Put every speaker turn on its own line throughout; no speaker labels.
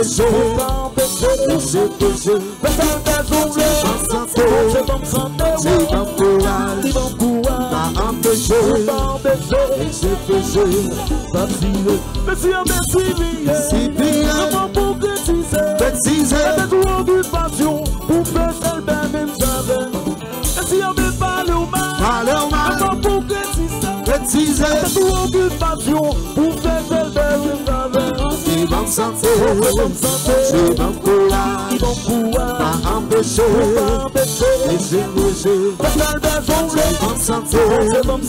empêcher, laisser péché, c'est bon santé, c'est bon courage, pas empêcher, laisser péché, pas tirer. Si bien, bêtiser,
occupation pour faire celle d'un même saveur. Et si on veut parler au mal, pour
bêtiser,
occupation pour faire celle d'un même saveur.
c'est bon santé, c'est bon courage, pas empêcher, laisser péché, c'est bon santé, c'est bon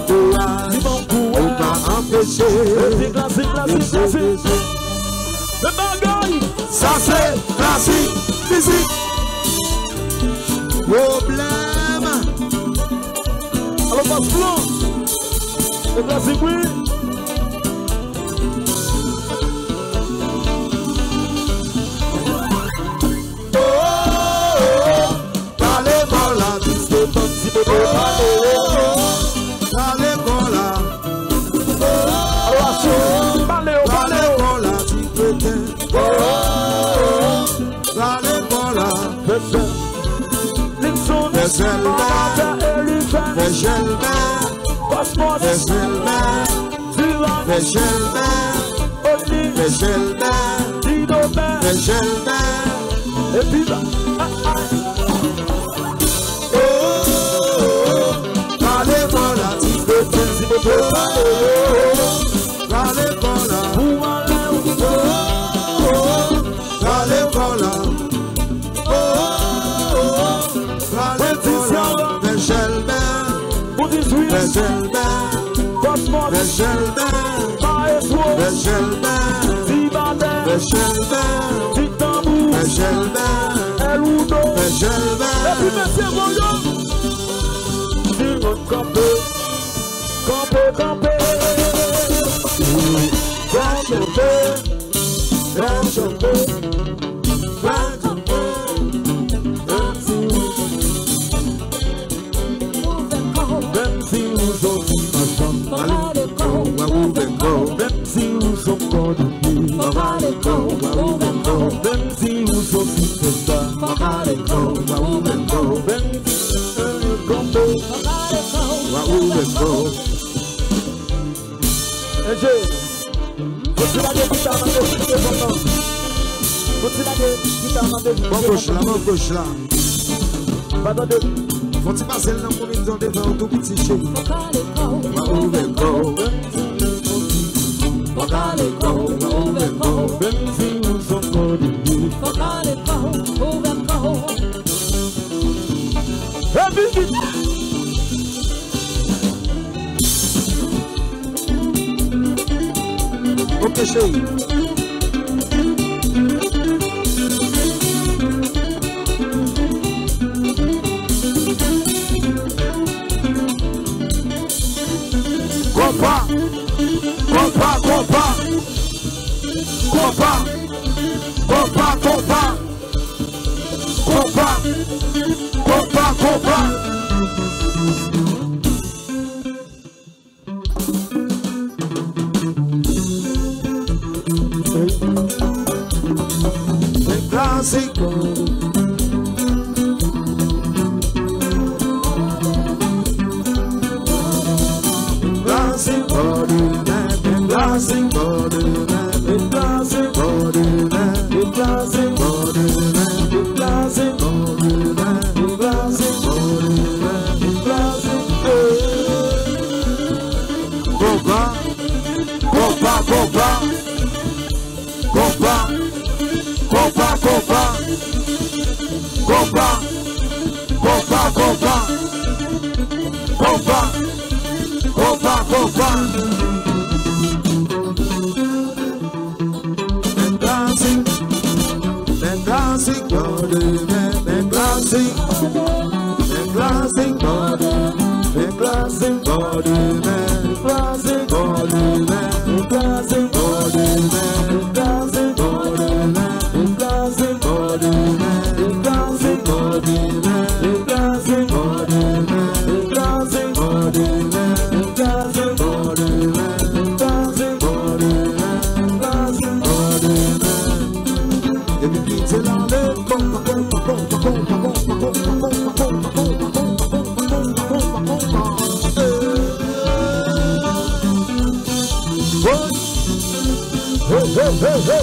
courage, pas empêcher, laisser péché.
Le bagaille,
Ça c'est classique, physique. Problème.
alors passe blanc. Le classique, oui.
Oh, allez par là,
Si bébé
allez par là,
alors parlez au
allez par là, tu peux t'aider. Allez par là,
et puis là,
allez par là, tu peux t'aider. Allez par là,
pour aller
allez par là.
pour 18, El Udo, et puis monsieur Voyant, camper, même si nous sommes même si nous sommes condamnés, même si nous sommes
Mon gauche là. Faut-il passer le nom pour nous devant tout petit chéri?
même si nous sommes condamnés.
Ok chéri.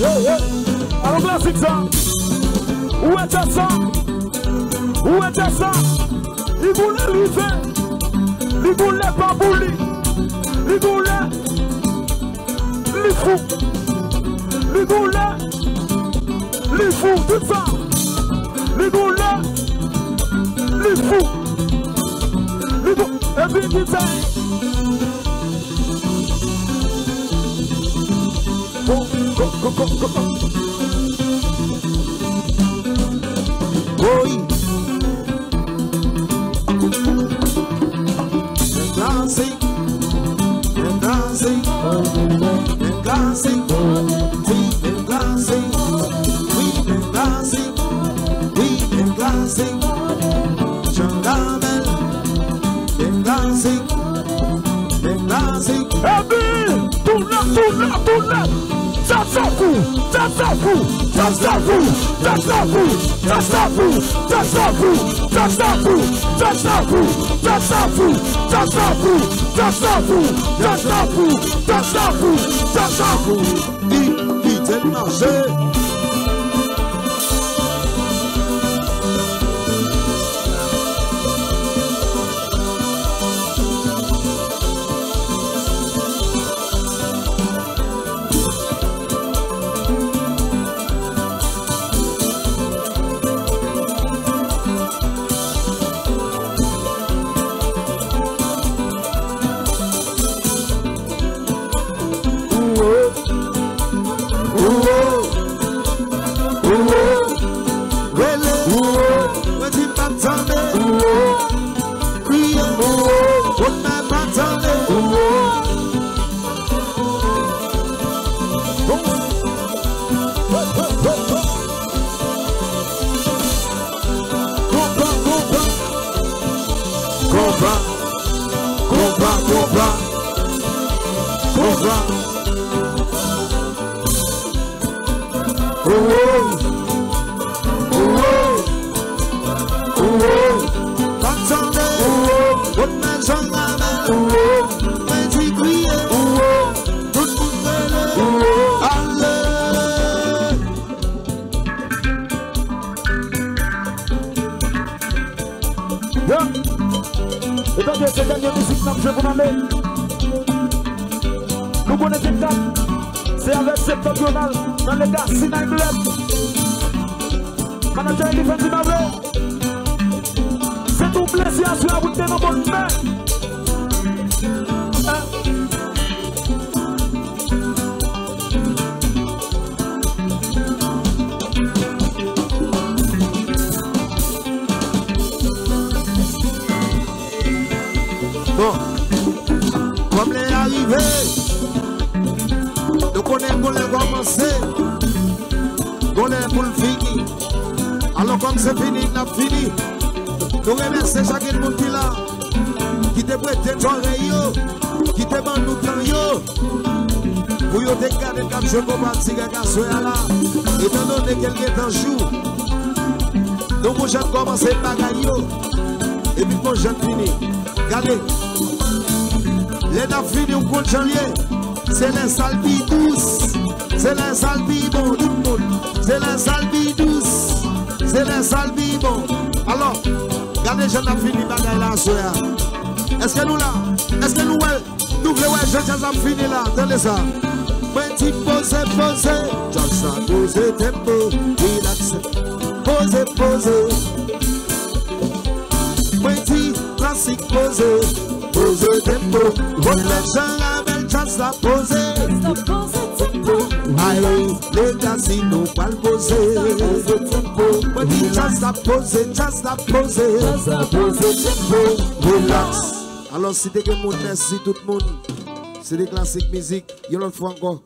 Alors classique ça. Où était ça? Où était ça? Il voulait arriver. Il voulait pas bouler. Il voulait. Il fou. Il voulait. Il fou. Tout ça. Il voulait. Il fou. Il fou. Et puis il dit. Go.
Oui. Dancing, dancing, dancing, we've been dancing, we've been dancing, we've been dancing, Changamel, been dancing, been dancing.
Tout là. Ça fou.
Vite marcher.
Cette dernière musique, je vous l'amène. Nous connaissons ça. C'est avec septentrional dans les gars Sinai Bled. Manager Elephant Inable. C'est tout plaisir sur la route de nos bonnes mains.
Bon, comme les arrivés, nous connaissons qu'on les commencer, qu'on les pour le finir. Alors comme c'est fini, on a fini. Nous remercions chaque monde qui là, qui te prête ton oreille, qui te demande nous temps, pour te garder comme je peux partir à la soirée là, étant donné quelqu'un d'un jour. Donc mon jeune commence à bagailler, et puis mon jeune finit. Regardez. Les n'a fini au compte janvier, c'est les salbis douces, c'est les salbis bon, tout le monde, c'est les salbis douces, c'est les salbis bon. Alors, regardez, j'en ai fini bagaille là, soya. Est-ce que nous là, est-ce que nous voulons, j'en ai fini là, attendez ça. Petit pose, just ça, pose, tempo, relax, pose. Petit classique, pose tempo, bon les gens avec just la pose. Allez, les gars si nous pas le poser. Petit just la pose tempo, relax. Alors si t'es que mon merci tout le monde, c'est des classiques musique, y'en a une fois encore.